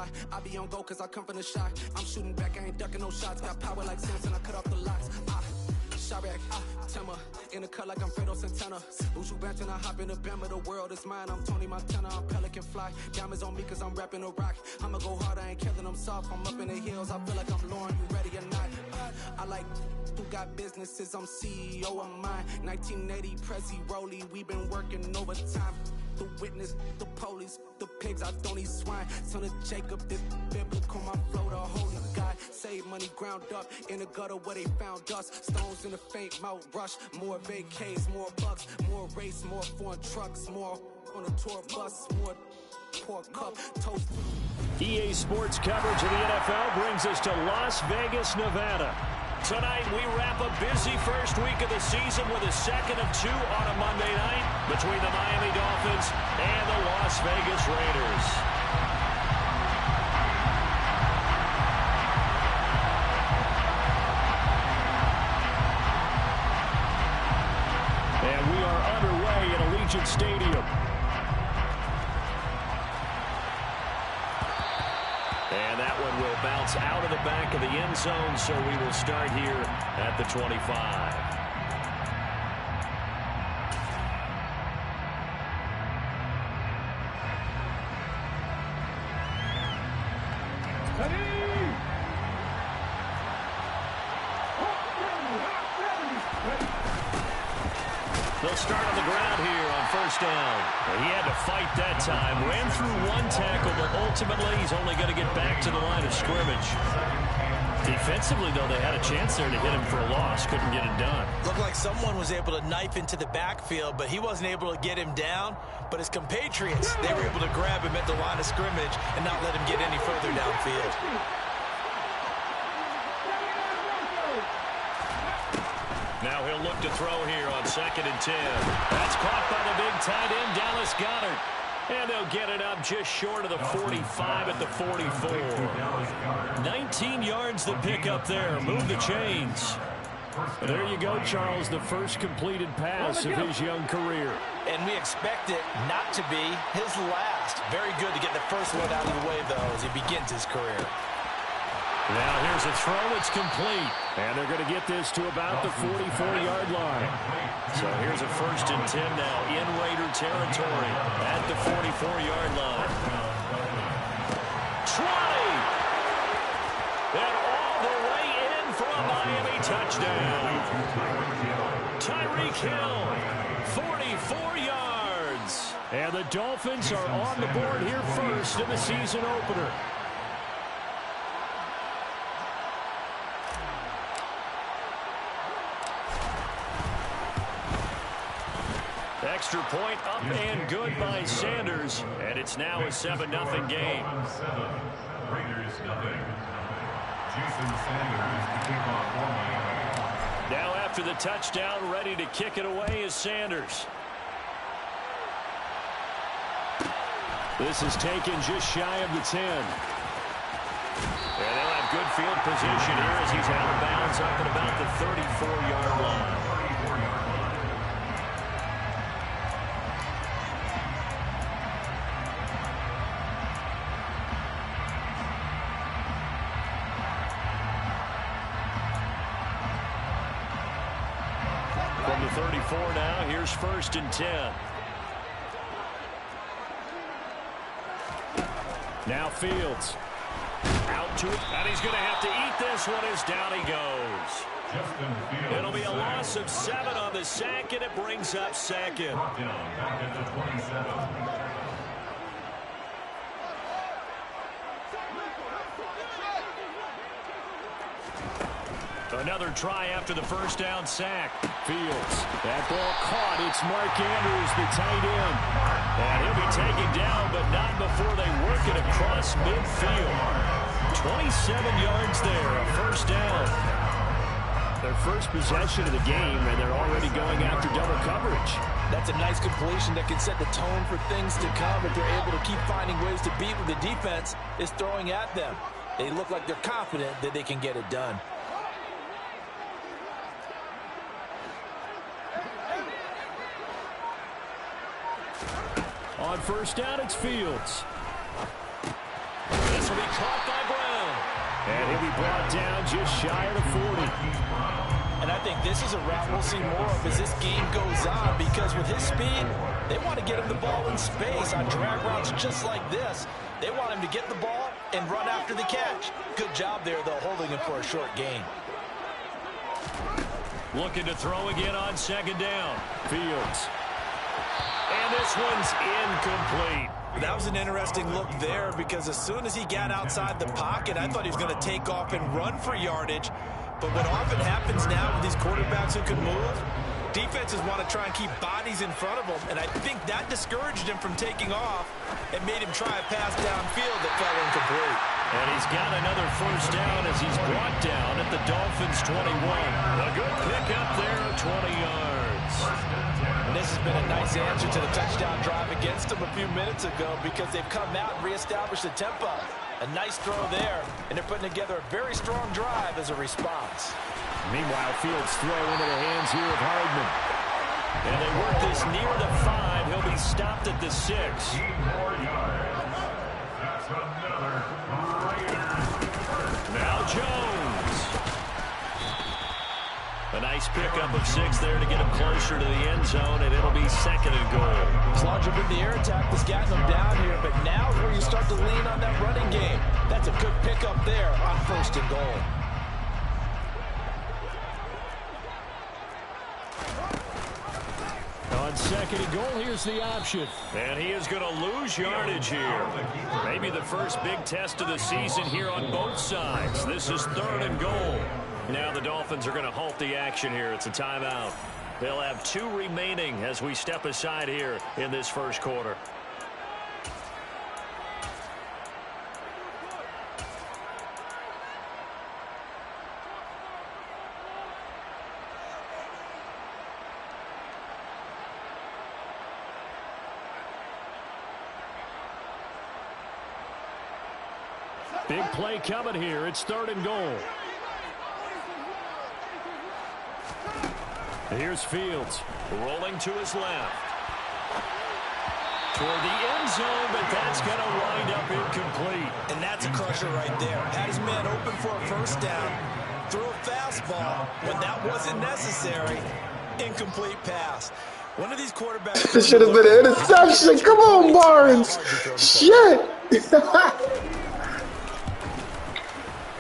lie. I be on go cause I come from the shot. I'm shooting back, I ain't ducking no shots. Got power like Samson, I cut off the locks. Shot back, Timber, in the cut like I'm Fredo Santana. Uju Benton, I hop in the Bama, the world is mine. I'm Tony Montana, I'm Pelican Fly. Diamonds on me cause I'm rapping a rock. I'ma go hard, I ain't killing them soft. I'm up in the hills, I feel like I'm Lauren, you ready or not? I like who got businesses, I'm CEO of mine. 1980 Prezi Rolly, we been working overtime. The witness, the police, the pigs, I don't eat swine. Son of Jacob, this biblical, my flow, the holy God. Save money ground up in the gutter where they found us. Stones in the faint Mount Rush. More vacays, more bucks, more race, more foreign trucks, more on a tour bus, more pork cup, toast. EA Sports coverage of the NFL brings us to Las Vegas, Nevada. Tonight, we wrap a busy first week of the season with a second of two on a Monday night between the Miami Dolphins and the Las Vegas Raiders. And we are underway at Allegiant Stadium. And that one will bounce out of the back of the end zone, so we will start here at the 25. They'll start on the ground here on first down. He had to fight that time. Ran through one tackle, but ultimately he's only going to get back to the line of scrimmage. Defensively, though, they had a chance there to hit him for a loss. Couldn't get it done. Looked like someone was able to knife into the backfield, but he wasn't able to get him down. But his compatriots, they were able to grab him at the line of scrimmage and not let him get any further downfield. Now he'll look to throw here on 2nd and 10. That's caught by the big tight end, Dallas Goedert. And they'll get it up just short of the 45 at the 44. 19 yards to pick up there. Move the chains. And there you go, Charles, the first completed pass of his young career. And we expect it not to be his last. Very good to get the first one out of the way, though, as he begins his career. Now here's a throw. It's complete. And they're going to get this to about the 44-yard line. So here's a 1st and 10 now in Raider territory at the 44-yard line. 20! And all the way in for a Miami touchdown. Tyreek Hill, 44 yards. And the Dolphins are on the board here first in the season opener. Extra point up and good by Sanders. And it's now a 7-0 game. Raiders nothing. Jason Sanders to kick off for Miami. Now after the touchdown, ready to kick it away is Sanders. This is taken just shy of the 10. And they'll have good field position here as he's out of bounds up at about the 34-yard line. From the 34 now, here's 1st and 10. Now Fields. Out to it, and he's going to have to eat this one as down he goes. It'll be a loss of 7 on the sack, and it brings up 2nd. Back at the 27. Another try after the first down sack. Fields. That ball caught. It's Mark Andrews, the tight end. And he'll be taken down, but not before they work it across midfield. 27 yards there, a first down. Their first possession of the game, and they're already going after double coverage. That's a nice completion that can set the tone for things to come if they're able to keep finding ways to beat what the defense is throwing at them. They look like they're confident that they can get it done. On first down, it's Fields. This will be caught by Brown. And he'll be brought down just shy of the 40. And I think this is a route we'll see more of as this game goes on, because with his speed, they want to get him the ball in space on drag routes just like this. They want him to get the ball and run after the catch. Good job there, though, holding him for a short gain. Looking to throw again on second down. Fields. And this one's incomplete. That was an interesting look there, because as soon as he got outside the pocket, I thought he was going to take off and run for yardage. But what often happens now with these quarterbacks who can move, defenses want to try and keep bodies in front of them, and I think that discouraged him from taking off and made him try a pass downfield that fell incomplete. And he's got another first down as he's brought down at the Dolphins' 21. A good pickup there of 20 yards. And this has been a nice answer to the touchdown drive against them a few minutes ago, because they've come out and reestablished the tempo. A nice throw there, and they're putting together a very strong drive as a response. Meanwhile, Fields throw into the hands here of Hardman. And they work this near the 5. He'll be stopped at the 6. 8 more yards. That's another Raiders. Now Jones. A nice pickup of 6 there to get him closer to the end zone, and it'll be second and goal. As long as you've been the air attack that's gotten them down here, but now is where you start to lean on that running game. That's a good pickup there on first and goal. On second and goal, here's the option. And he is going to lose yardage here. Maybe the first big test of the season here on both sides. This is third and goal. Now the Dolphins are going to halt the action here. It's a timeout. They'll have 2 remaining as we step aside here in this first quarter. Big play coming here. It's third and goal. Here's Fields, rolling to his left. Toward the end zone, but that's going to wind up incomplete. And that's a crusher right there. Had his man open for a first down, threw a fastball when that wasn't necessary. Incomplete pass. One of these quarterbacks... This should have been an interception. Come on, Barnes. Shit.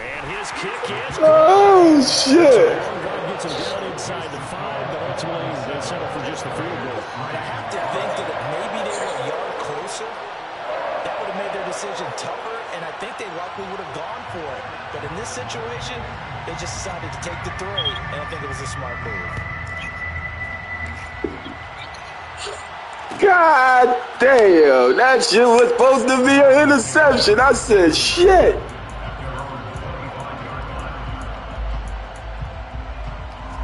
And his kick is... Oh, shit. Gets him down inside the 5, but ultimately they settle for just the field goal. I have to think that if maybe they were a yard closer, that would have made their decision tougher, and I think they likely would have gone for it. But in this situation, they just decided to take the 3, and I think it was a smart move. God damn. That shit was supposed to be an interception. I said, shit.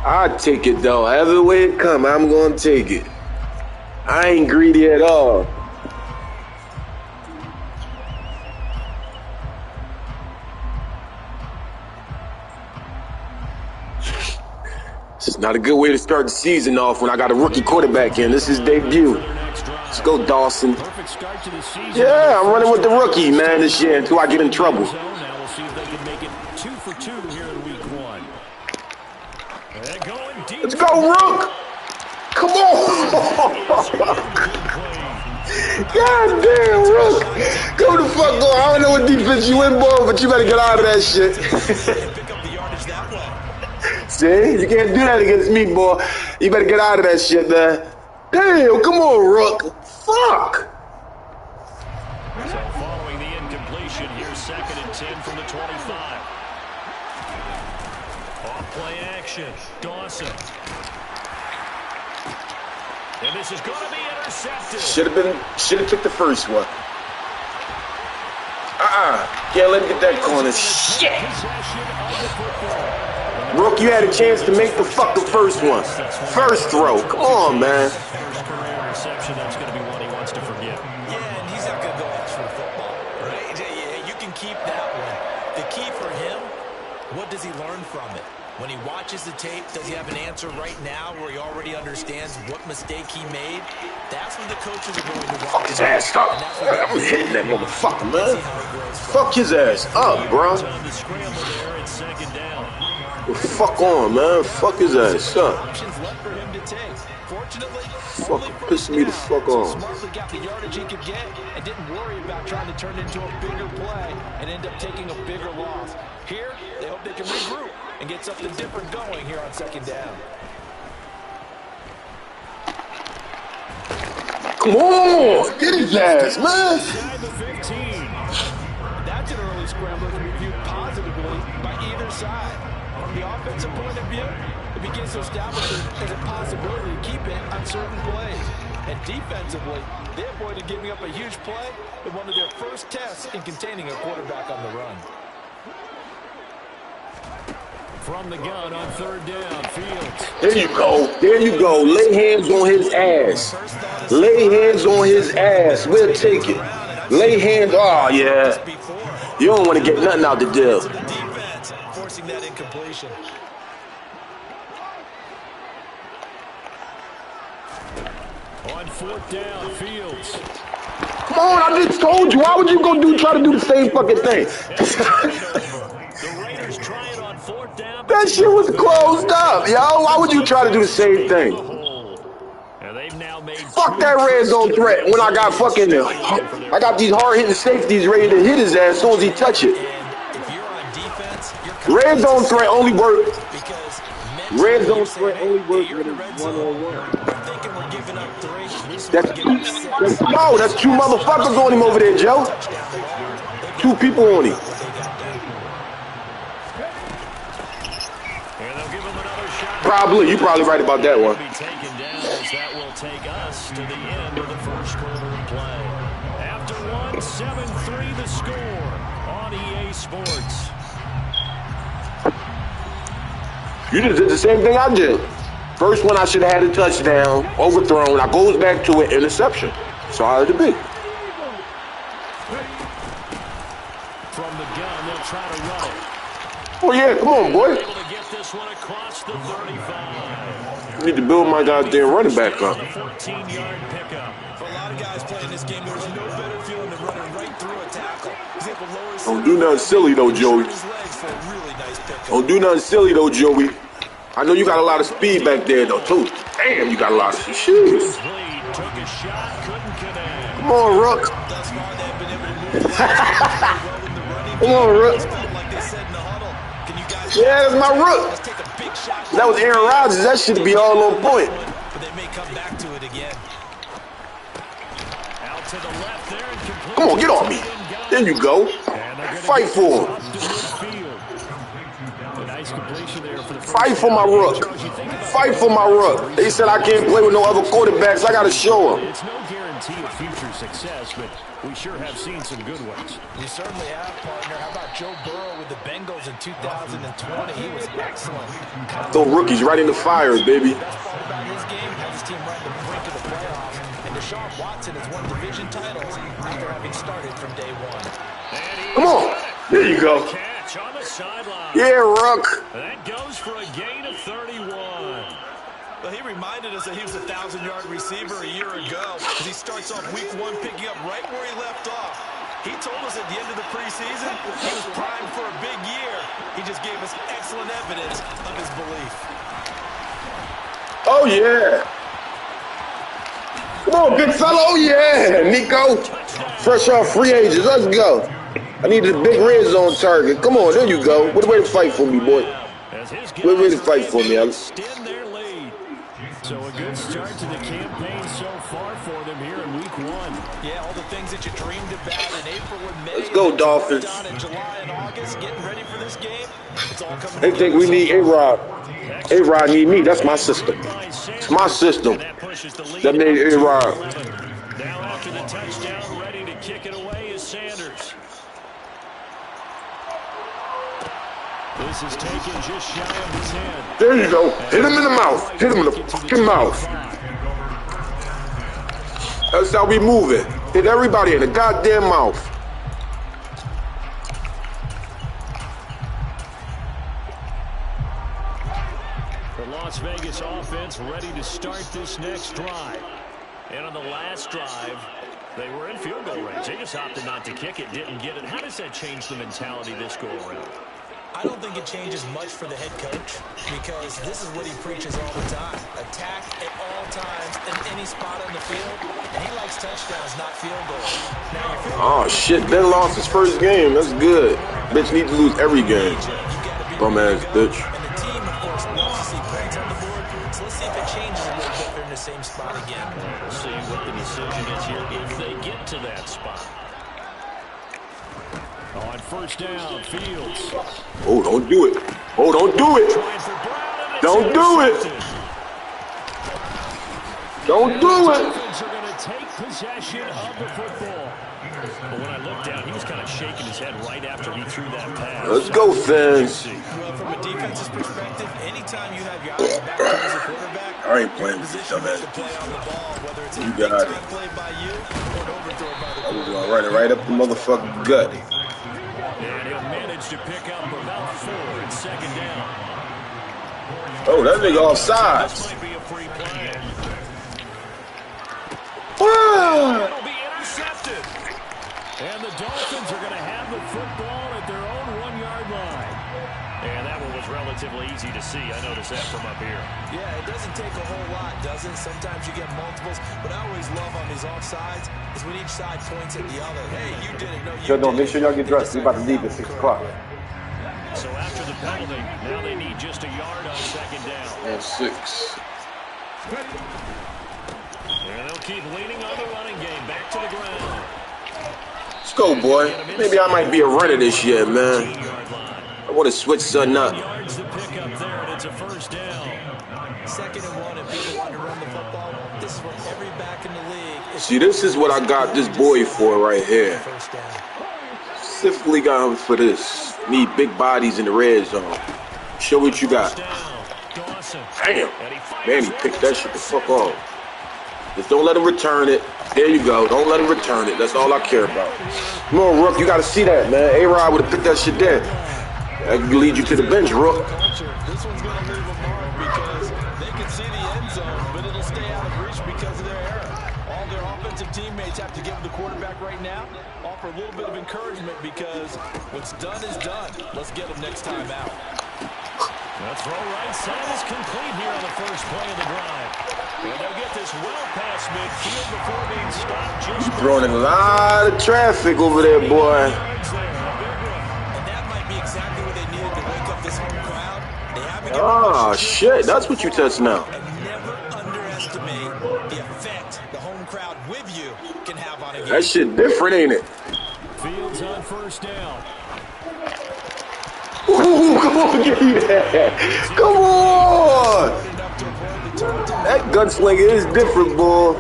I'll take it, though. Every way it come, I'm going to take it. I ain't greedy at all. This is not a good way to start the season off when I got a rookie quarterback in. This is his debut. Let's go, Dawson. Yeah, I'm running with the rookie, man, this year until I get in trouble. Now we'll see if they can make it 2 for 2 here in week 1. Let's go, Rook! Come on! God damn, Rook! Go the fuck on. I don't know what defense you in, boy, but you better get out of that shit. Pick up the yardage that way. See? You can't do that against me, boy. You better get out of that shit, man. Damn, come on, Rook. Fuck! So following the incompletion, here's second and 10 from the 25. Off-play action. Dawson. And this is going to be intercepted. Should have took the first one. Can't let him get that corner. Shit! Rook, you had a chance to make the fucking first one. First throw. Come on, man. First career interception, that's going to be one he wants to forget. Yeah, and he's not going to go ask for the football, right? Yeah, you can keep that one. The key for him, what does he learn from it? When he watches the tape, does he have an answer right now where he already understands what mistake he made? That's when the coaches are going to watch. Fuck his ass up. I'm hitting that motherfucker, man. Fuck his ass up, bro. Well, fuck on, man. Fuck his ass up. Fucking pissing me the fuck off. Smartly got the yardage he could get and didn't worry about trying to turn it into a bigger play and end up taking a bigger loss. Here, they hope they can regroup and get something different going here on second down. Come on, get his ass, man. That's an early scrambler to be viewed positively by either side. From the offensive point of view, it begins to establish as a possibility to keep it on certain plays. And defensively, they avoided giving up a huge play in one of their first tests in containing a quarterback on the run. From the gun on third down, Fields. There you go. There you go. Lay hands on his ass. Lay hands on his ass. We'll take it. Lay hands. Oh, yeah. You don't want to get nothing out the deal. Defense forcing that incompletion. On fourth down, Fields. Come on, I just told you. Why would you try to do the same fucking thing? The Raiders try it on fourth down. That shit was closed up, yo. Why would you try to do the same thing? Fuck that red zone threat when I got fucking, I got these hard-hitting safeties ready to hit his ass as soon as he touch it. Red zone threat only works. Red zone threat only works when it's one-on-one. That's two motherfuckers on him over there, Joe. Two people on him. Probably. You're probably right about that one. That will take us to the end of the first quarter of play. After 1, 7-3 the score on EA Sports. You just did the same thing I did. First one I should have had a touchdown, overthrown. I goes back to an interception. So how did it be? From the gun, they'll try to run it. Oh yeah, come on, boy. Able to get this one across the 35. Need to build my goddamn running back up. 14-yard pickup. For a lot of guys playing this game, there's no better feeling than running right through a tackle. He's able to lower his Don't do nothing silly though, Joey. Don't do nothing silly though, Joey. I know you got a lot of speed back there though, too. Damn, you got a lot of shoes. Come on, Rook. Come on, Rook. Yeah, that's my Rook. That was Aaron Rodgers. That should be all on point. But they may come back to it again. Out to the left there and complete. Come on, get on me. There you go. Fight for him. Nice completion there for the Fight for my Rook. Fight for my Rook. They said I can't play with no other quarterbacks. I got to show them. It's no guarantee of future success, but we sure have seen some good ones. We certainly have, partner. How about Joe Burrow with the Bengals in 2020? He was excellent. Throw rookies right in the fire, baby. The best part about his game has his team right at the brink of the playoffs. And Deshaun Watson has won division titles after having started from day one. Come on. There you go. Catch on the sideline. Yeah, Rook. That goes for a gain of 31. Well, he reminded us that he was a 1,000-yard receiver a year ago as he starts off week 1 picking up right where he left off. He told us at the end of the preseason he was primed for a big year. He just gave us excellent evidence of his belief. Oh, yeah. Come on, big fella. Oh, yeah. Nico. Fresh off free agents. Let's go. I need a big red zone target. Come on, there you go. What a way to fight for me, boy. What a way to fight for me, Alex. So a good start to the campaign so far for them here in week 1. Yeah, all the things that you dreamed about in April and May. Let's go, Dolphins. In July and August, getting ready for this game. It's all coming. They think we need A-Rod. A-Rod need me. That's my system. It's my system. That made A-Rod. Now after the touchdown, ready to kick it away is Sanders. This is taken just shy of his head. There you go. Hit him in the mouth. Hit him in the fucking mouth. That's how we move it. Hit everybody in the goddamn mouth. Las Vegas offense ready to start this next drive. And on the last drive, they were in field goal range. They just opted not to kick it, didn't get it. How does that change the mentality this go around? I don't think it changes much for the head coach because this is what he preaches all the time. Attack at all times in any spot on the field. And he likes touchdowns, not field goals. Oh, shit. Ben lost his first game. That's good. Bitch needs to lose every game. Bum-ass bitch. And the team, of course, wants to see points on the board. So let's see if it changes a little bit. They're in the same spot again. We'll see what the decision is here if they get to that spot. On first down, Fields. Oh, don't do it. Oh, don't do it. Don't do it. Don't do it. Dolphins are going to take possession of the football. But when I looked down, he was kind of shaking his head right after he threw that pass. Let's go, Fins. Well, from a defense's perspective, anytime you have your eyes back towards the quarterback, I ain't playing with this dumbass. play on the ball, whether it's a You got it. play by you or an overthrow by the I'm going to run it right up the motherfucking gut. And he'll manage to pick up about 4 in second down. Oh, that nigga offsides. This might be a free play. Ah! It'll be intercepted. And the Dolphins are going to have the football at their own 1-yard line. And that one was relatively easy to see. I noticed that from up here. Yeah, it doesn't take a whole lot, does it? Sometimes you get multiples. But I always love on these offsides is when each side points at the other. Hey, you did it. No, you Sure, don't did make sure y'all get dressed. We about to leave at 6 o'clock. So after the penalty, now they need just a yard on second down. And 6. And they'll keep leaning on the running game. Back to the ground. Let's go, boy. Maybe I might be a runner this year, man. I want to switch something up. Yards to pick up there, and it's a first down. 2nd and 1, and people want to run the football. This is what every back in the league is. See, this is what I got this boy for right here. First down. Specifically got him for this. Need big bodies in the red zone. Show what you got. Damn. Man, he picked that shit the fuck off. Just don't let him return it. There you go. Don't let him return it. That's all I care about. Come on, Rook. You got to see that, man. A-Rod would have picked that shit there. That can lead you to the bench, Rook. This one's going to leave a mark because they can see the end zone, but it'll stay out of reach because of their error. All their offensive teammates have to give the quarterback right now, offer a little bit of encouragement because what's done is done. Let's get them next time out. The throw right side is complete here on the first play of the drive. And they'll get this well past midfield before being stopped. You're throwing a lot of traffic over there, boy. And that might be exactly what they needed to wake up this home crowd. They haven't given Ah, shit. That's what you test now. and never underestimate the effect the home crowd with you can have on a game. That shit different, ain't it? Fields on first down. Ooh, come on, give me that. Come on. That gunslinger is different, boy. You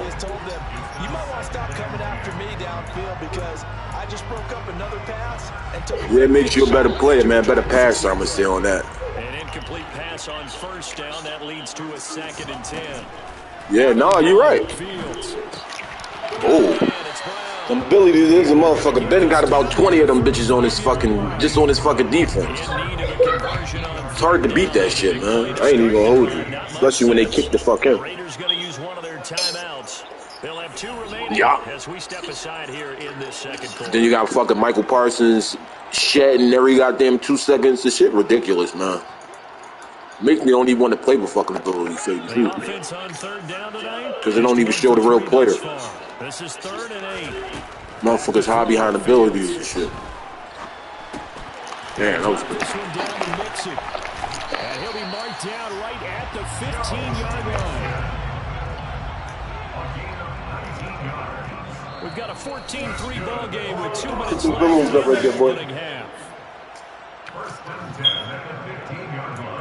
might want to stop coming after me downfield because I just broke up another pass and took Yeah, it makes you a better player, man. Better passer, I'm going to say on that. An incomplete pass on first down. That leads to a 2nd and 10. Yeah, no, you're right. Fields. Oh. Them Billy is a motherfucker. Ben got about 20 of them bitches on his fucking, just on his fucking defense. It's hard to beat that shit, man. I ain't even gonna hold you. Especially when they kick the fuck in. Raiders going to use one of their timeouts. They'll have 2 remaining as we step aside here in this second quarter. Then you got fucking Michael Parsons shedding every goddamn 2 seconds. This shit ridiculous, man. Makes me don't even want to play with fucking ability figures. The offense on third down tonight. Because they don't even show the real player. This is 3rd and 8. Motherfuckers hide behind abilities and shit. Damn, that was good. This one down to Mixon. And he'll be marked down right at the 15-yard line. We've got a 14-3 ball game with 2 minutes left. Right there, boy. Half. First and 10 at the 15-yard line.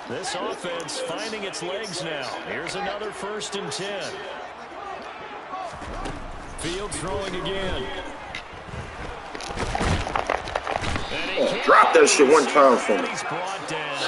This offense finding its legs now. Here's another 1st and 10. Fields throwing again. Drop that shit one time for me. He's brought down.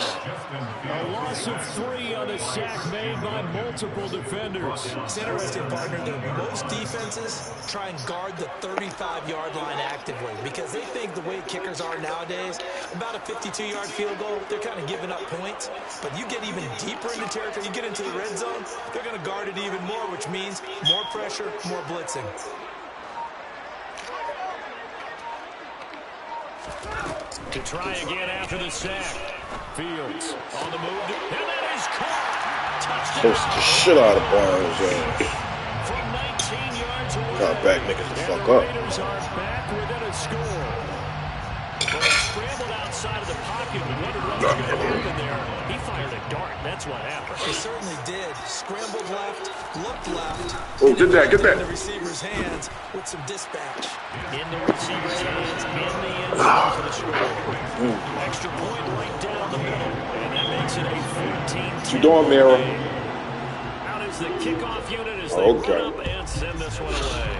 A loss of 3 on the sack made by multiple defenders. It's interesting, partner, that most defenses try and guard the 35-yard line actively because they think the way kickers are nowadays, about a 52-yard field goal, they're kind of giving up points. But you get even deeper into territory, you get into the red zone, they're going to guard it even more, which means more pressure, more blitzing. To try again after the sack. Fields on the move, and that is caught. Touchdown. Post the shit out of bounds, From 19 yards away. Got back niggas the fuck the up. Raiders are back within a score. Well, he scrambled outside of the pocket and wondered what was going to happen there. He fired a dart. That's what happened. He certainly did. Scrambled left, looked left. Oh, get that, get that. In the receiver's hands with some dispatch. In the receiver's hands, in the end zone for the score. Extra point right down the middle, and that makes it a 14-10. What you doing, Mira? Out is the kickoff unit as they run up and send this one away.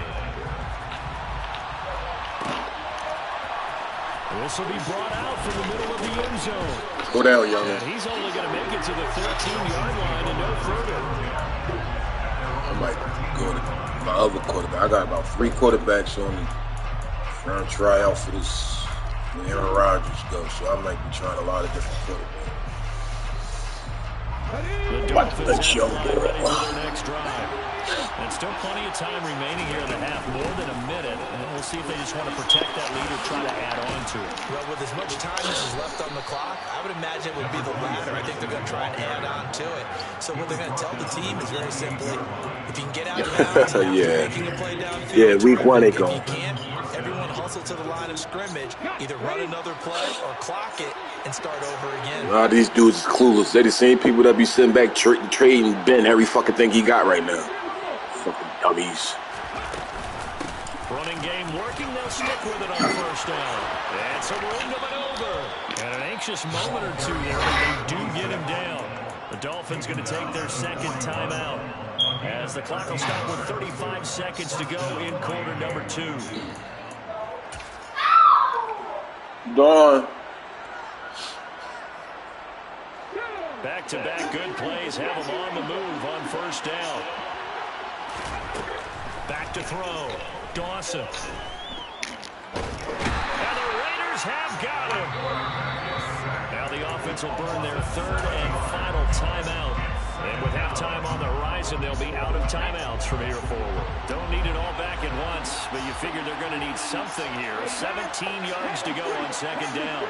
This will be brought out from the middle of the end zone. Go down, young. And he's only going to make it to the 13-yard line and no further. I might go to my other quarterback. I got about 3 quarterbacks on the front tryout for this when Aaron Rodgers goes, so I might be trying a lot of different quarterbacks. What the show, Next drive. And still plenty of time remaining here in the half, more than a minute. And we'll see if they just want to protect that lead or try to add on to it. Well, with as much time as is left on the clock, I would imagine it would be the latter. I think they're going to try and add on to it. So what they're going to tell the team is very simply, if you can get out of bounds after making a play downfield, yeah, week 1 they go. If you can't, everyone hustle to the line of scrimmage, either run another play or clock it and start over again. These dudes is clueless. They the same people that be sitting back trading Ben every fucking thing he got right now. Fucking dummies. Running game working, they'll stick with it on first down. And some room to maneuver. And an anxious moment or two there, but they do get him down. The Dolphins going to take their second timeout as the clock will stop with 35 seconds to go in quarter number 2. Dawn. Back-to-back good plays have them on the move on first down. Back to throw. Dawson. And the Raiders have got him. Now the offense will burn their third and final timeout. And with halftime on the horizon, they'll be out of timeouts from here forward. Don't need it all back at once, but you figure they're going to need something here. 17 yards to go on second down.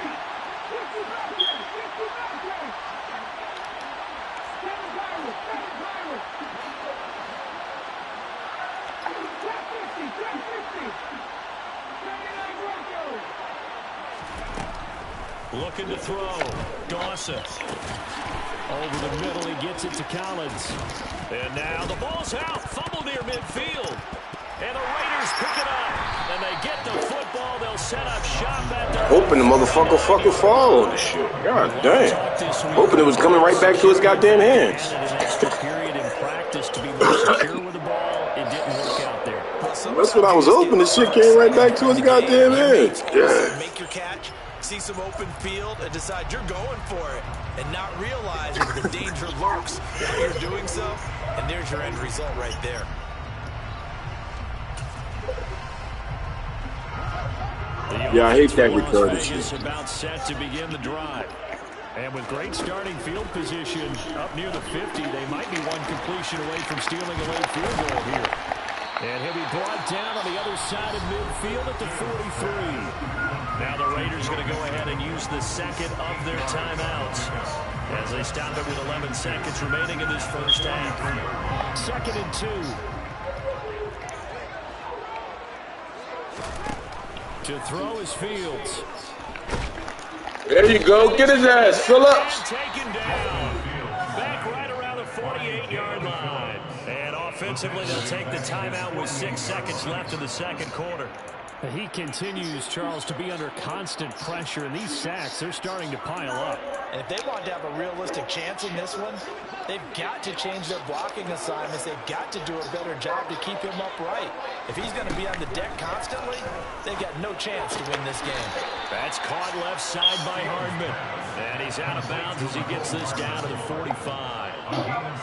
Looking to throw. Dawson. Over the middle, he gets it to Collins. And now the ball's out. Fumble near midfield. And the Raiders pick it up. And they get the football. They'll set up shop at their... Hoping the motherfucker fucking fall on this shit. God damn. Hoping it was coming right back to his goddamn hands. An extra period in practice to be more secure with the ball. It didn't work out there. That's what I was hoping. This shit came right back to his goddamn hands. Yeah. Make your catch, see some open field, and decide you're going for it, and not realizing the danger lurks while you're doing so. And there's your end result right there. Yeah, I hate that retarded shit. Is about set to begin the drive. And with great starting field position up near the 50, they might be one completion away from stealing a late field goal here. And he'll be brought down on the other side of midfield at the 43. Now the Raiders going to go ahead and use the second of their timeouts as they stop it with 11 seconds remaining in this first half. 2nd and 2. To throw is Fields. There you go. Get his ass. Fill up. Taken down. Back right around the 48-yard line. And offensively, they'll take the timeout with 6 seconds left in the second quarter. He continues, Charles, to be under constant pressure, and these sacks, they're starting to pile up. And if they want to have a realistic chance in this one, they've got to change their blocking assignments. They've got to do a better job to keep him upright. If he's going to be on the deck constantly, they've got no chance to win this game. That's caught left side by Hardman. And he's out of bounds as he gets this down to the 45.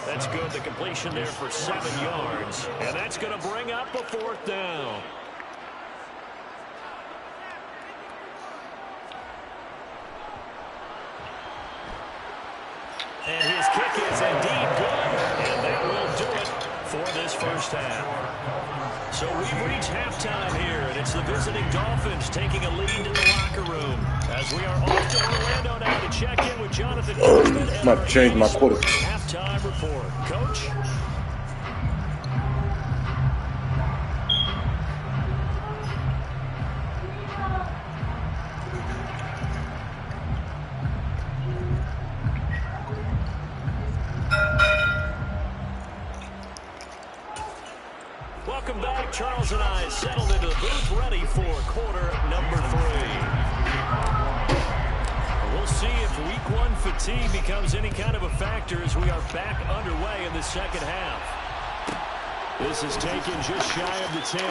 That's good. The completion there for 7 yards. And that's going to bring up a 4th down. And his kick is indeed good. And that will do it for this first half. So we've reached halftime here, and it's the visiting Dolphins taking a lead in the locker room. As we are off to Orlando now to check in with Jonathan Coachman. I'm about to change my quarter. Halftime report. Coach? Welcome back. Charles and I settled into the booth ready for quarter number 3. We'll see if week 1 fatigue becomes any kind of a factor as we are back underway in the second half. This is taken just shy of the 10.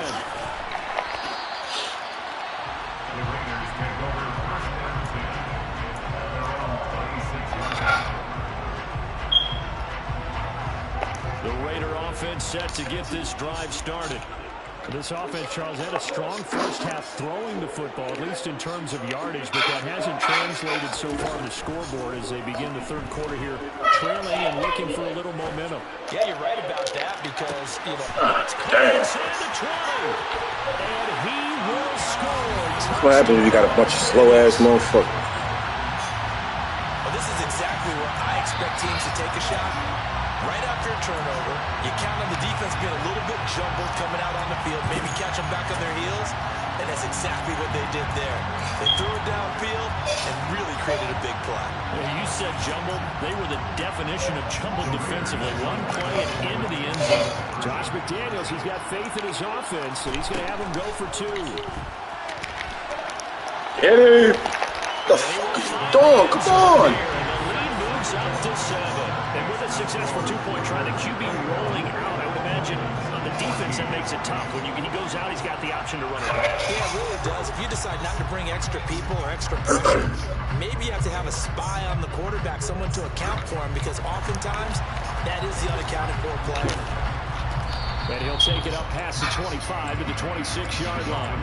The Raiders take over first and 10 at their own 36 yards. The Raider offense set to get this drive started. This offense, Charles, had a strong first half throwing the football, at least in terms of yardage, but that hasn't translated so far to the scoreboard as they begin the third quarter here, trailing and looking for a little momentum. Yeah, you're right about that because, you know, That's caught inside the 20. And he will score. That's what happens when you got a bunch of slow-ass motherfuckers. Well, this is exactly where I expect teams to take a shot. Right after a turnover, you count on the defense being a little bit jumbled coming out on the field, maybe catch them back on their heels, and that's exactly what they did there. They threw it downfield and really created a big play. Well, you said jumbled. They were the definition of jumbled defensively. One play and into the end zone. Josh McDaniels, he's got faith in his offense, and he's going to have him go for 2. Get it! The fuck is you doing? Come on! And the lead moves up to 7. And with a successful 2-point try, the QB rolling out, I would imagine on the defense that makes it tough. When he goes out, he's got the option to run it back. Yeah, it really does. If you decide not to bring extra people or extra pressure, maybe you have to have a spy on the quarterback, someone to account for him, because oftentimes that is the unaccounted for play. And he'll take it up past the 25 to the 26-yard line.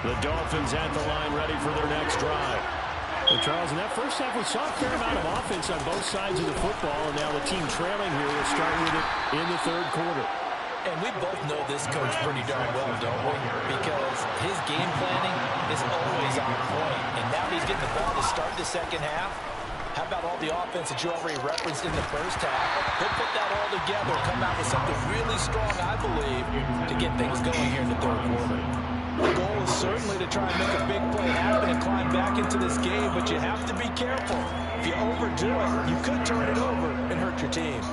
The Dolphins at the line ready for their next drive. Well, Charles, in that first half, we saw a fair amount of offense on both sides of the football, and now the team trailing here will start with it in the third quarter. And we both know this coach pretty darn well, don't we? Because his game planning is always on point. And now he's getting the ball to start the second half. How about all the offense that you already referenced in the first half? He'll put that all together, come out with something really strong, I believe, to get things going here in the third quarter. The goal is certainly to try and make a big play happen and climb back into this game, but you have to be careful. If you overdo it, you could turn it over and hurt your team.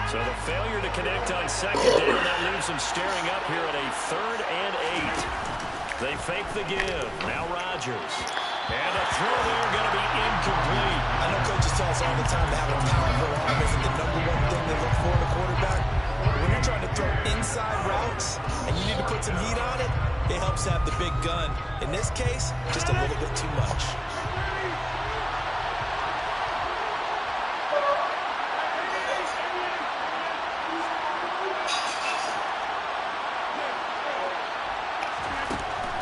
So the failure to connect on second down, that leaves them staring up here at a 3rd and 8. They fake the give. Now Rodgers. And a throw there going to be incomplete. I know coaches tell us all the time that having a powerful arm isn't the #1 thing they look for in a quarterback. When you're trying to throw inside routes and you need to put some heat on it, it helps have the big gun. In this case, just a little bit too much.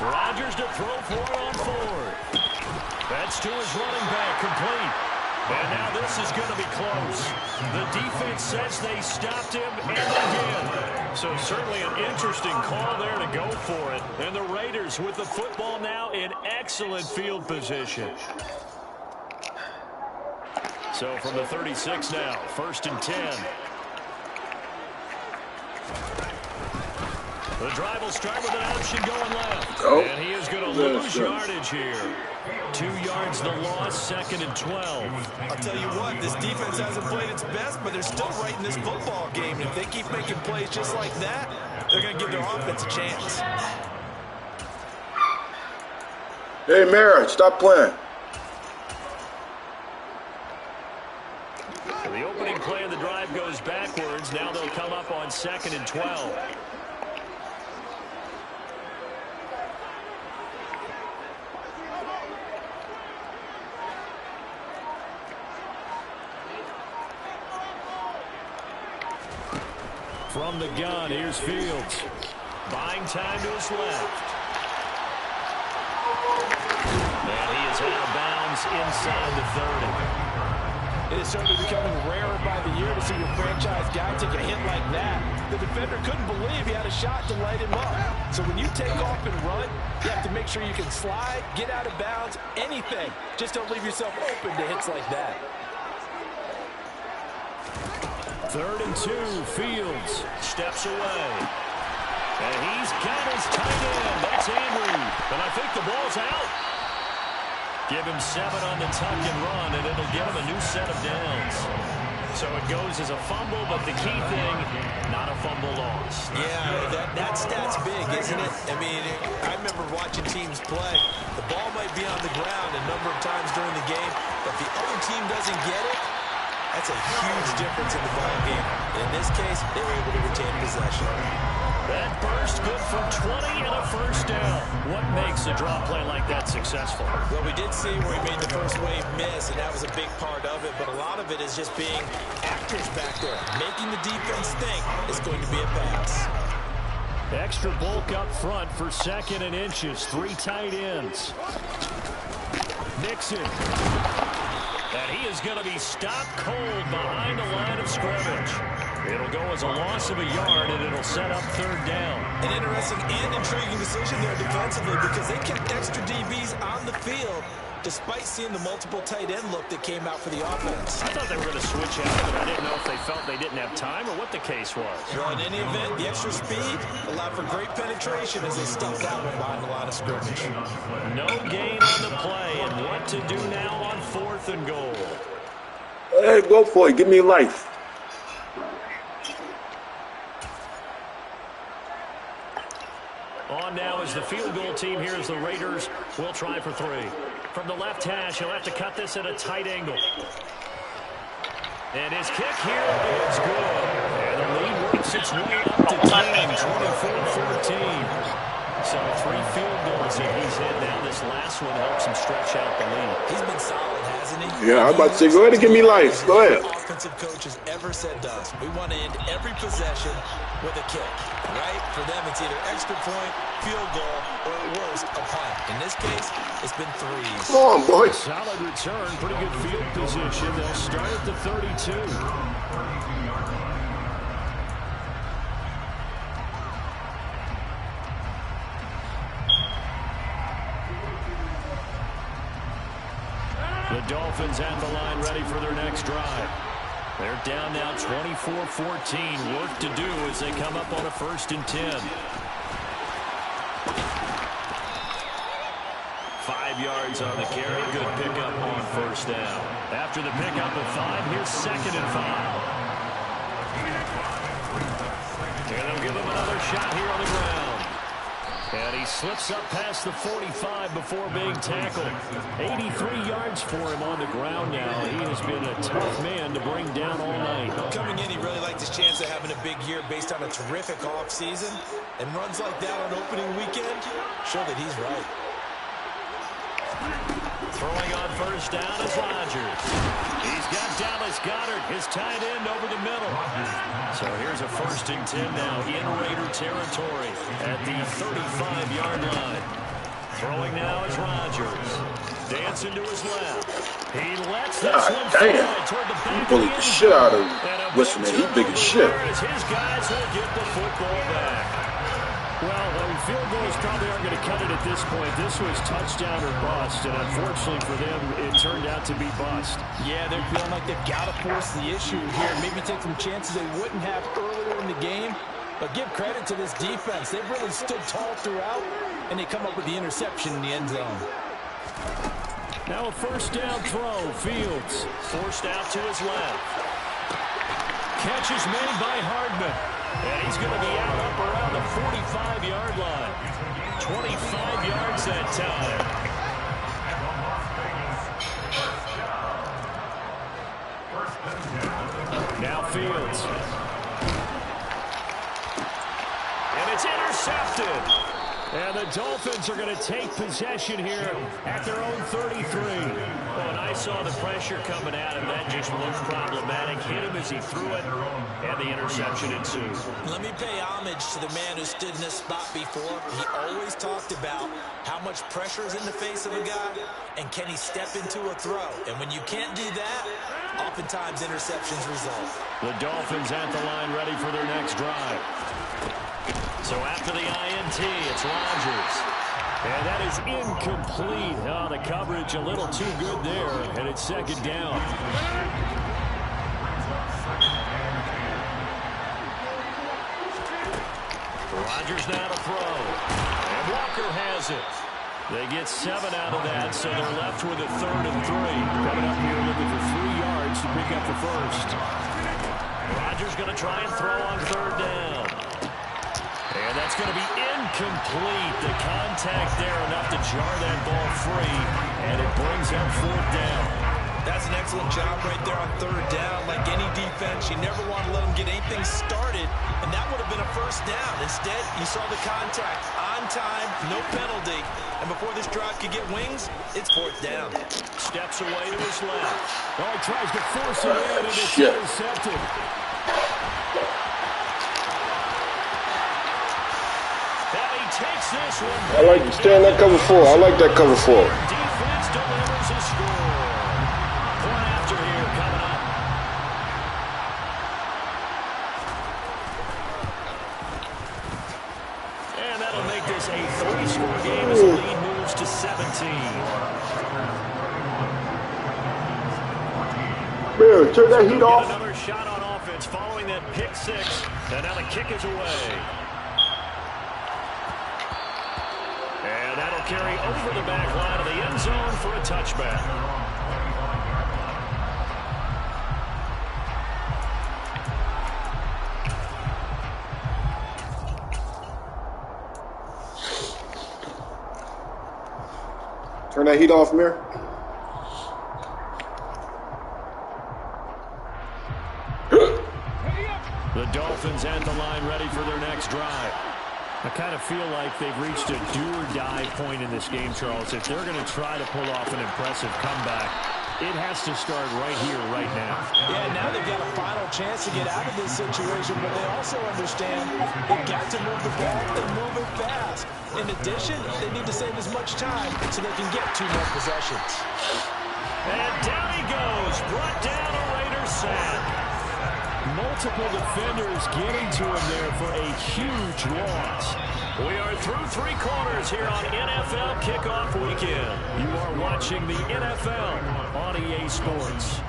Rodgers to throw for it on 4th. That's to his running back, complete. And now this is going to be close. The defense says they stopped him, and they did. So certainly an interesting call there to go for it. And the Raiders with the football now in excellent field position. So from the 36 now, 1st and 10. The drive will start with an option going left. Oh. And he is going to lose yardage here. 2 yards the loss, 2nd and 12. I'll tell you what, this defense hasn't played its best, but they're still right in this football game. And if they keep making plays just like that, they're going to give their offense a chance. Hey, Mara, stop playing. The opening play of the drive goes backwards. Now they'll come up on 2nd and 12. From the gun, here's Fields. Buying time to his left. And he is out of bounds inside the 30. It is certainly becoming rarer by the year to see your franchise guy take a hit like that. The defender couldn't believe he had a shot to light him up. So when you take off and run, you have to make sure you can slide, get out of bounds, anything. Just don't leave yourself open to hits like that. 3rd and 2, Fields steps away. And he's got his tight end. That's Andrew. And I think the ball's out. Give him 7 on the tuck and run, and it'll give him a new set of downs. So it goes as a fumble, but the key thing, not a fumble lost. Yeah, that stat's big, isn't it? I mean, I remember watching teams play. The ball might be on the ground a number of times during the game, but if the other team doesn't get it, that's a huge difference in the ball game. In this case, they were able to retain possession. That burst good for 20 and a first down. What makes a draw play like that successful? Well, we did see where he made the first wave miss, and that was a big part of it, but a lot of it is just being actors back there, making the defense think it's going to be a pass. Extra bulk up front for 2nd and inches. 3 tight ends. Nixon. And he is going to be stopped cold behind the line of scrimmage. It'll go as a loss of a yard, and it'll set up 3rd down. An interesting and intriguing decision there defensively because they kept extra DBs on the field despite seeing the multiple tight end look that came out for the offense. I thought they were going to switch out, but I didn't know if they felt they didn't have time or what the case was. Well, in any event, the extra speed allowed for great penetration as they stuffed that one behind the line of scrimmage. No gain on the play, and what to do now on 4th and goal. Hey, go for it. Give me life. On now is the field goal team here as the Raiders will try for 3. From the left hash, he'll have to cut this at a tight angle. And his kick here is good. And the lead works its way up to 10, 24-14. So 3 field goals that he's hit now. This last one helps him stretch out the lead. He's been solid, hasn't he? Yeah, I'm about to say, go ahead and give me life. Go ahead. Offensive coach has ever said to us, we want to end every possession with a kick, right? For them, it's either extra point, field goal, or at worst, a punt. In this case, it's been 3s. Come on, boys. Solid return, pretty good field position. They'll start at the 32. The Dolphins at the line ready for their next drive. They're down now 24-14. Work to do as they come up on a 1st and 10. 5 yards on the carry. Good pickup on 1st down. After the pickup of 5, here's 2nd and 5. And they'll give him another shot here on the ground. And he slips up past the 45 before being tackled. 83 yards for him on the ground now. He has been a tough man to bring down all night. Coming in, he really liked his chance of having a big year based on a terrific offseason. And runs like that on opening weekend show that he's right. Throwing on 1st down is Rodgers. He's got Dallas Goedert, his tight end, over the middle. So here's a 1st and 10 now in Raider territory at the 35-yard line. Throwing now is Rodgers. Dancing to his left. He lets this one fly toward the back. He bullied the shit out of him. Listen, man, he big as shit. As his guys will get the football back. Well, field goals probably aren't going to cut it at this point. This was touchdown or bust, and unfortunately for them, it turned out to be bust. Yeah, they're feeling like they've got to force the issue here. Maybe take some chances they wouldn't have earlier in the game. But give credit to this defense. They've really stood tall throughout, and they come up with the interception in the end zone. Now a first down throw. Fields Forced out to his left. catch is made by Hardman. And he's going to be out up around the 45-yard line. 25 yards that time. Now Fields. And it's intercepted. And the Dolphins are going to take possession here at their own 33. Well, and I saw the pressure coming at him. That just looked problematic. Hit him as he threw it, and the interception ensued. Let me pay homage to the man who stood in this spot before. He always talked about how much pressure is in the face of a guy, and can he step into a throw. And when you can't do that, oftentimes interceptions result. The Dolphins at the line ready for their next drive. So after the INT, it's Rodgers. And that is incomplete. Oh, the coverage a little too good there, and it's second down. Rodgers now to throw. And Walker has it. They get 7 out of that, so they're left with a 3rd and 3. Coming up here looking for 3 yards to pick up the first. Rodgers going to try and throw on 3rd down. And that's going to be incomplete. The contact there enough to jar that ball free, and it brings up 4th down. That's an excellent job right there on 3rd down. Like any defense, you never want to let them get anything started, and that would have been a first down. Instead, you saw the contact on time, no penalty, and before this drive could get wings, it's 4th down. Steps away to his left. Oh, he tries to force it in, and it's intercepted. Takes this one. I like to stay in that cover 4. I like that cover 4. Defense delivers a score. Point after here coming up. And that'll make this a 3-score game as the lead moves to 17. Man, turn that heat off. Another shot on offense following that pick 6. And now the kick is away. And that'll carry over the back line of the end zone for a touchback. Turn that heat off, Mir. The Dolphins at the line ready for their next drive. I kind of feel like they've reached a do-or-die point in this game, Charles. If they're going to try to pull off an impressive comeback, it has to start right here, right now. Yeah, now they've got a final chance to get out of this situation, but they also understand they've got to move the ball and move it fast. In addition, they need to save as much time so they can get 2 more possessions. And down he goes, brought down a Raiders sack. Multiple defenders getting to him there for a huge loss. We are through 3 quarters here on NFL Kickoff Weekend. You are watching the NFL on EA Sports.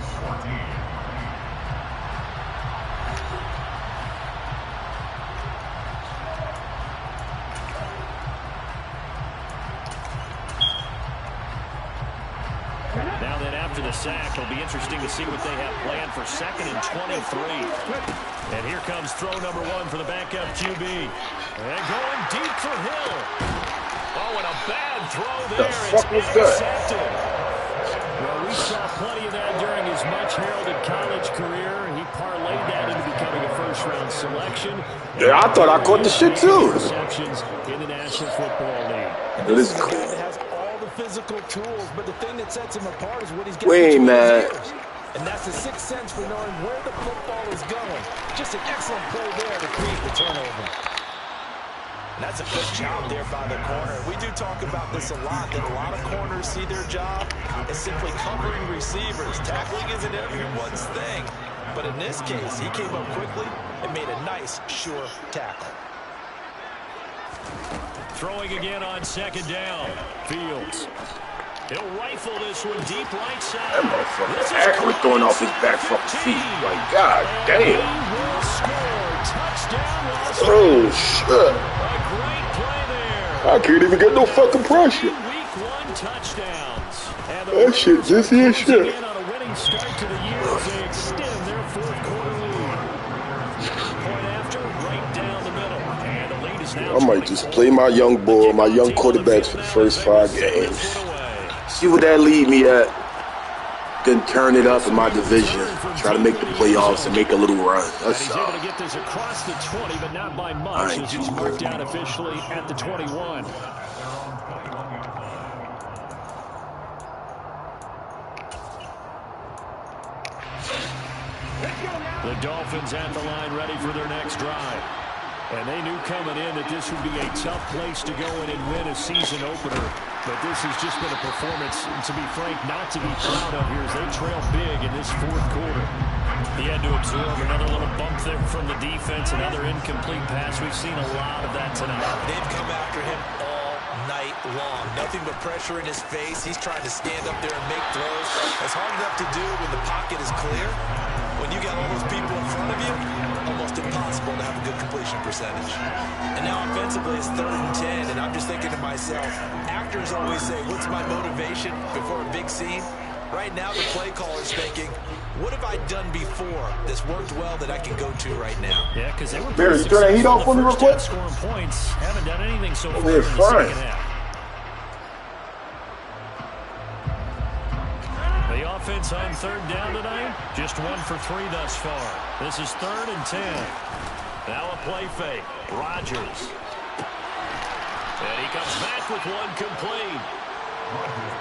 Now then, after the sack, it'll be interesting to see what they have planned for 2nd and 23. And here comes throw number 1 for the backup QB. And going deep for Hill. Oh, and a bad throw there. The fuck was that? Well, we saw plenty of that during his much-heralded college career. He parlayed that into becoming a first-round selection. Yeah, I thought I caught the shit too. Receptions in the National Football League. It is cool. Has all the physical tools, but the thing that sets him apart is what he's got Wait, between man. his ears. And that's the 6th sense for knowing where the football is going. Just an excellent play there to create the turnover. And that's a good job there by the corner. We do talk about this a lot, that a lot of corners see their job as simply covering receivers. Tackling isn't everyone's thing. But in this case, he came up quickly and made a nice, sure tackle. Throwing again on 2nd down. Fields. He'll rifle this one deep right side. That motherfucker actually throwing off his back fucking feet. Like, god damn. He will score. Touchdown, Los Oh, shit. I can't even get no fucking pressure. Week 1 touchdowns. And that shit, this is shit. in on a winning start to the year as they extend their 4th quarter lead. Point after, right down the middle. And the lead is now I might just play my young boy, my young quarterbacks for the first 5 games. See what that lead me at. Then turn it up in my division. Try to make the playoffs and make a little run. That's all. He's able to get this across the 20, but not by much, as he's marked out officially at the 21. The Dolphins at the line, ready for their next drive. And they knew coming in that this would be a tough place to go in and win a season opener. But this has just been a performance, to be frank, not to be proud of here as they trail big in this 4th quarter. He had to absorb another little bump there from the defense, another incomplete pass. We've seen a lot of that tonight. They've come after him all night long. Nothing but pressure in his face. He's trying to stand up there and make throws. It's hard enough to do when the pocket is clear. When you got all those people in front of you, almost impossible to have a good completion percentage. And now offensively, it's 3rd and 10, and I'm just thinking to myself, actors always say, what's my motivation before a big scene? Right now, the play caller's thinking, what have I done before that's worked well that I can go to right now? Yeah, because they were Barry, turn that heat off for me real quick. Scoring points, haven't done anything so far in the second half. The offense on 3rd down tonight, just 1 for 3 thus far. This is 3rd and 10. Now a play fake. Rodgers. And he comes back with one complete.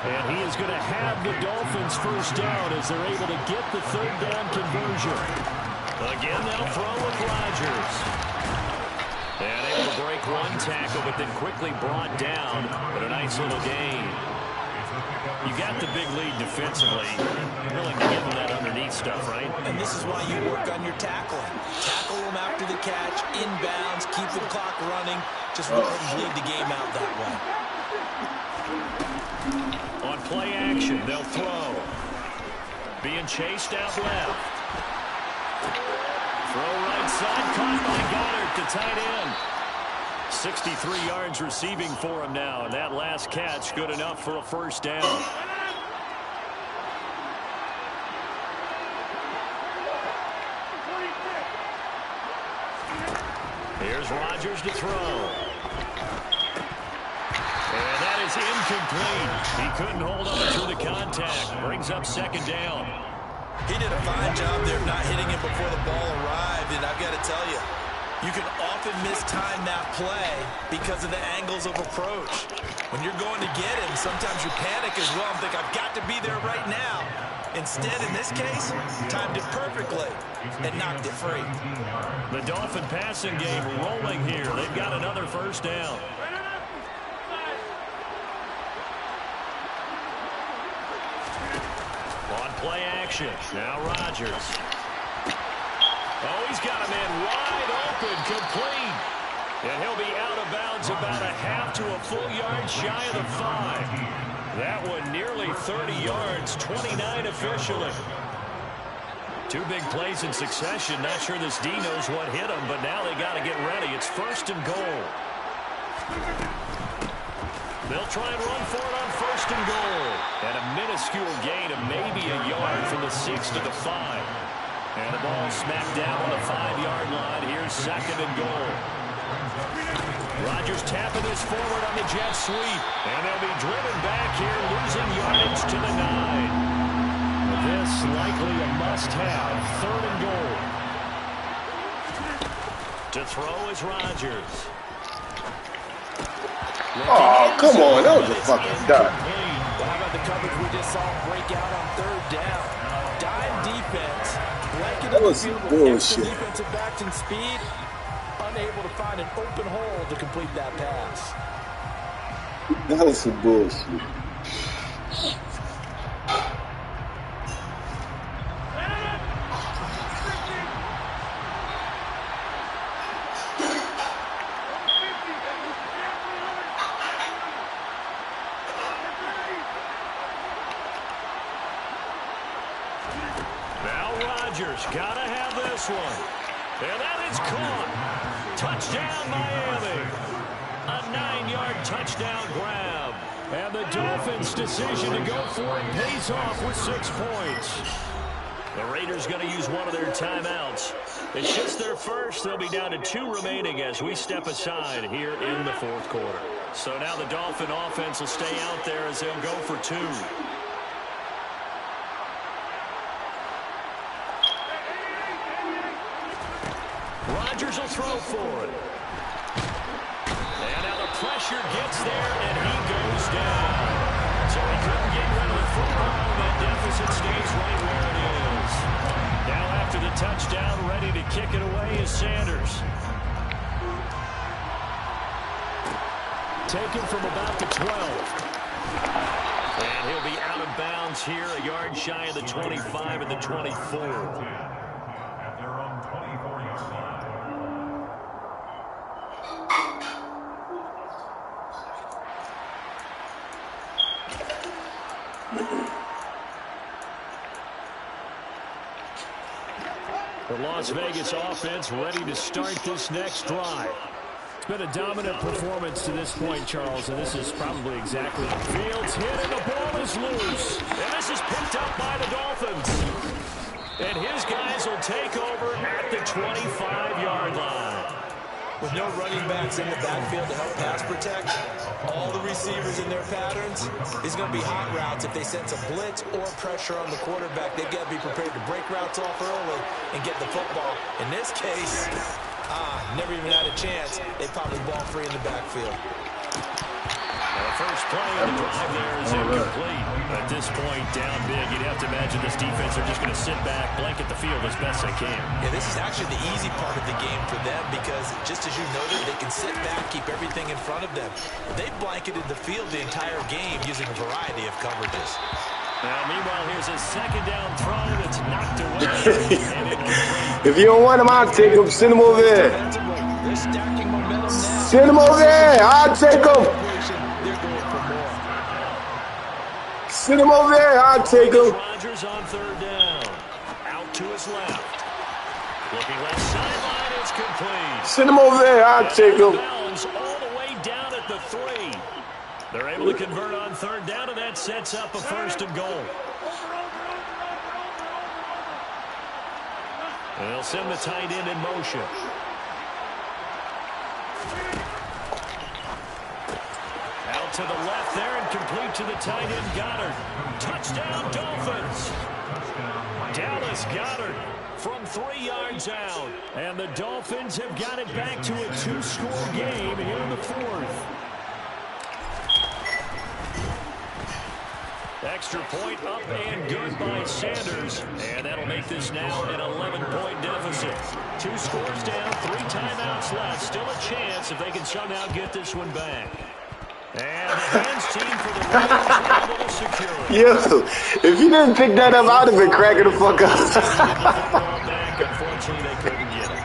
And he is going to have the Dolphins first down as they're able to get the 3rd down conversion. Again, they'll throw with Rodgers. And able to break one tackle, but then quickly brought down. But a nice little gain. You got the big lead defensively. You're like to give them that underneath stuff, right? And this is why you work on your tackling. Tackle them after the catch, inbounds, keep the clock running. Just let them bleed the game out that way. On play action, they'll throw. Being chased out left. Throw right side, caught by Goddard to tight end. 63 yards receiving for him now, and that last catch good enough for a first down. Here's Rodgers to throw. And that is incomplete. He couldn't hold on through the contact. Brings up 2nd down. He did a fine job there not hitting him before the ball arrived, and I've got to tell you, you can often mistime that play because of the angles of approach. When you're going to get him, sometimes you panic as well and think, I've got to be there right now. Instead, in this case, timed it perfectly and knocked it free. The Dolphin passing game rolling here. They've got another first down. On play action, now Rodgers. Oh, he's got a man wide open, complete. And he'll be out of bounds about a half to a full yard shy of the 5. That one nearly 30 yards, 29 officially. 2 big plays in succession. Not sure this D knows what hit him, but now they got to get ready. It's 1st and goal. They'll try and run for it on 1st and goal. And a minuscule gain of maybe a yard from the 6 to the 5. And the ball smacked down on the 5-yard line. Here's 2nd and goal. Rodgers tapping this forward on the jet sweep. And they'll be driven back here, losing yardage to the 9. This likely a must-have. 3rd and goal. To throw is Rodgers. Oh, come on. That was a fucking dot. Well, how about the coverage we just saw break out on 3rd down? Dime defense. That was bullshit. Defensive backs in speed, unable to find an open hole to complete that pass. That was some bullshit. Now Rodgers gotta have this one. And that is caught. Touchdown, Miami. A 9-yard touchdown grab. And the Dolphins' decision to go for it pays off with 6 points. The Raiders going to use one of their timeouts. It's just their first. They'll be down to 2 remaining as we step aside here in the 4th quarter. So now the Dolphin offense will stay out there as they'll go for 2. Rodgers will throw for it. And now the pressure gets there, and he goes down. So he couldn't get rid of the football. That deficit stays right where it is. Now after the touchdown, ready to kick it away is Sanders. Taken from about the 12. And he'll be out of bounds here, a yard shy of the 25 and the 24. The Las Vegas offense ready to start this next drive. It's been a dominant performance to this point, Charles, and this is probably exactly. Fields hit and the ball is loose. And this is picked up by the Dolphins. And his guys will take over at the 25-yard line. With no running backs in the backfield to help pass protect, all the receivers in their patterns is going to be hot routes. If they sense a blitz or pressure on the quarterback, they've got to be prepared to break routes off early and get the football. In this case, never even had a chance. They probably ball free in the backfield. The first play of the drive there is incomplete. At this point, down big, you'd have to imagine this defense are just going to sit back, blanket the field as best they can. Yeah, this is actually the easy part of the game for them because, just as you noted, they can sit back, keep everything in front of them. They've blanketed the field the entire game using a variety of coverages. Now, meanwhile, here's a second down throw that's knocked away. And if you don't want him, I'll take him. Send him over there. They're stacking momentum now. Send him over there. I'll take him. They're going for more. Send him over there. I'll take him. Rodgers on 3rd down. Out to his left. Looking left sideline. It's complete. Send him over there. I'll take him. Bounds all the way down at the 3. They're able to convert on 3rd down, and that sets up a 1st and goal. And they'll send the tight end in motion. Out to the left there and complete to the tight end, Goddard. Touchdown, Dolphins. Dallas Goddard from 3 yards out. And the Dolphins have got it back to a 2-score game here in the 4th. Extra point up and good by Sanders. And that'll make this now an 11-point deficit. 2 scores down, 3 timeouts left. Still a chance if they can somehow get this one back. And the hands team for the Raiders able to secure it. Yo, if you didn't pick that up, I'd have been cracking the fuck up. Unfortunately, they couldn't get it.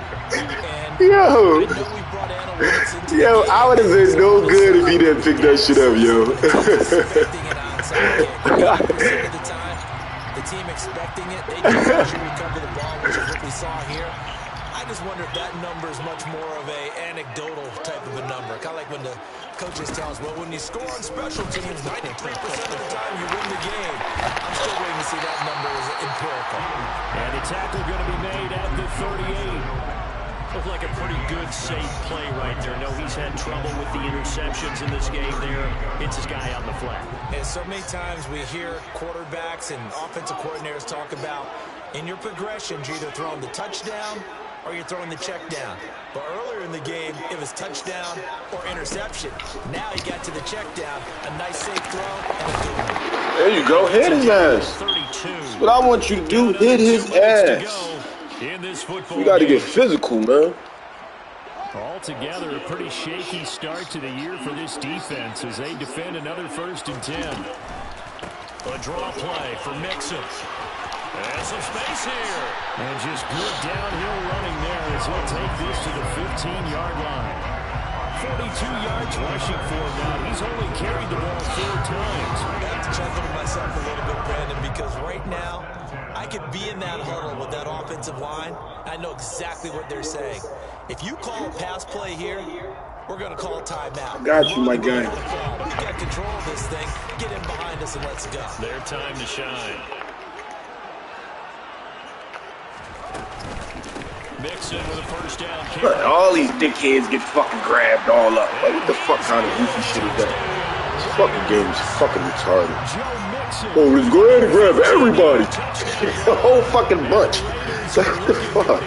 Yo, I would have been no good if he didn't pick that shit up, yo. The team expecting it, they didn't actually recover the ball, which is what we saw here. I just wonder if that number is much more of a anecdotal type of a number. Kind of like when the coaches tell us, well, when you score on special teams, 93% of the time you win the game. I'm still waiting to see that number as empirical. And the tackle going to be made at the 38. Looked like a pretty good, safe play right there. No, he's had trouble with the interceptions in this game there. Hits his guy on the flat. And so many times we hear quarterbacks and offensive coordinators talk about, in your progressions, you're either throwing the touchdown or you're throwing the check down. But earlier in the game, it was touchdown or interception. Now he got to the check down, a nice safe throw, and a good one. There you go. Hit his ass. 32. That's what I want you to do. Hit his ass. You got to get physical, man. Altogether, a pretty shaky start to the year for this defense as they defend another 1st and 10. A draw play for Mixon. And some space here. And just good downhill running there as he'll take this to the 15-yard line. 42 yards rushing for him now. He's only carried the ball 4 times. I have to chuckle to myself a little bit, Brandon, because right now, I could be in that huddle with that offensive line. I know exactly what they're saying. If you call a pass play here, we're going to call a timeout. I got you, my guy. We've got control of this thing. Get in behind us and let's go. Their time to shine. Mixon with a first down kick. Look, all these dickheads get fucking grabbed all up. Like, what the fuck kind of goofy shit is that? This fucking game is fucking retarded. Oh, let's go ahead and grab everybody. The whole fucking bunch. What the fuck?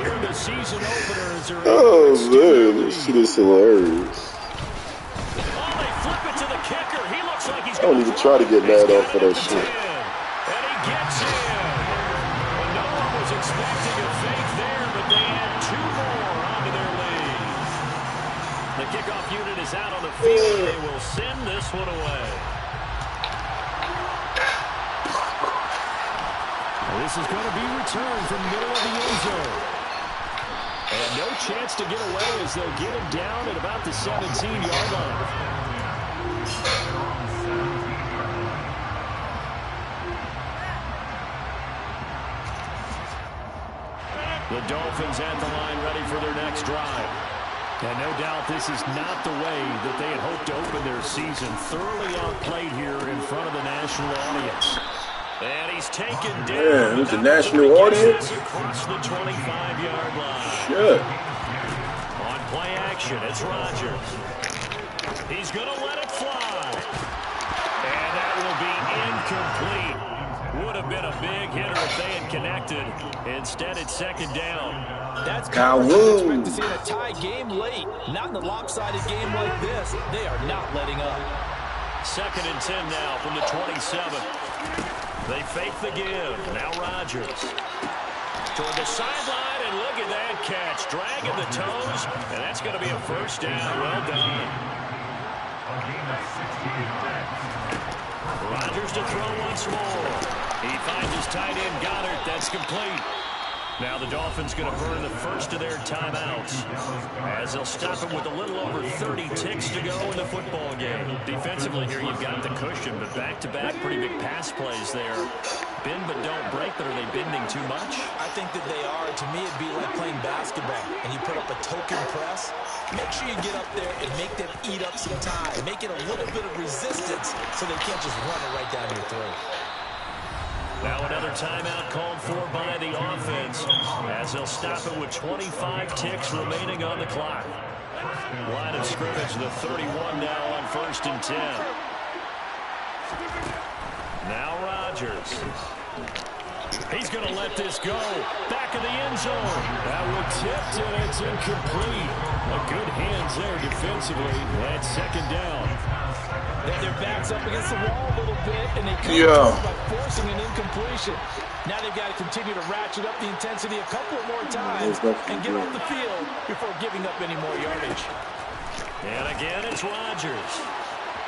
Oh, man. This shit is hilarious. I don't even try to get mad off of that shit. The kickoff unit is out on the field. They will send this one away. This is going to be returned from the middle of the end zone. And no chance to get away as they'll get him down at about the 17-yard line. The Dolphins at the line ready for their next drive. And no doubt this is not the way that they had hoped to open their season. Thoroughly outplayed here in front of the national audience. And he's taken down. Yeah, it was the national audience. Across the 25-yard line. Shit. On play action, it's Rodgers. He's going to let it fly. And that will be incomplete. Would have been a big hitter if they had connected. Instead, it's second down. That's kind of what you expect to see in a tie game late. Not in a lopsided game like this. They are not letting up. 2nd and 10 now from the 27. They fake the give. Now Rodgers. Toward the sideline, and look at that catch. Dragging the toes, and that's going to be a first down. Well done. Rodgers to throw once more. He finds his tight end, Goddard. That's complete. Now the Dolphins going to burn the first of their timeouts as they'll stop him with a little over 30 ticks to go in the football game. Defensively here, you've got the cushion, but back-to-back pretty big pass plays there. Bend but don't break, but are they bending too much? I think that they are. To me, it'd be like playing basketball, and you put up a token press. Make sure you get up there and make them eat up some time. Make it a little bit of resistance so they can't just run it right down your throat. Now another timeout called for by the offense as they'll stop it with 25 ticks remaining on the clock. Line of scrimmage, the 31 now on 1st and 10. Now Rodgers. He's going to let this go. Back of the end zone. That one tipped, and it's incomplete. A good hands there defensively. That's second down. Their back's up against the wall a little bit, and they come by forcing an incompletion. Now they've got to continue to ratchet up the intensity a couple more times and get off the field before giving up any more yardage. And again, it's Rodgers.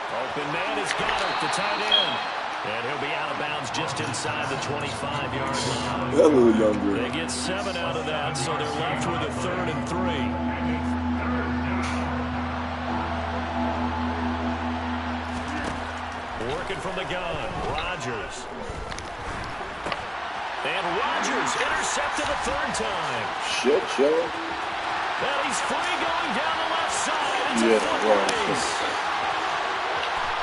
Open man is Goddard, the tight end. And he'll be out of bounds just inside the 25-yard line. That little younger. They get 7 out of that, so they're left with a 3rd and 3. Working from the gun, Rodgers. And Rodgers intercepted a 3rd time. Shit, yo. And he's free going down the left side. It's a foot race.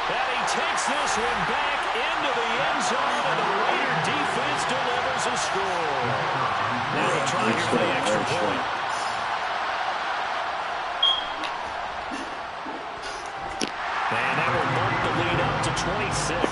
And he takes this one back into the end zone, and the Raider defense delivers a score. Now they're trying for the extra point. And that will bump the lead up to 26.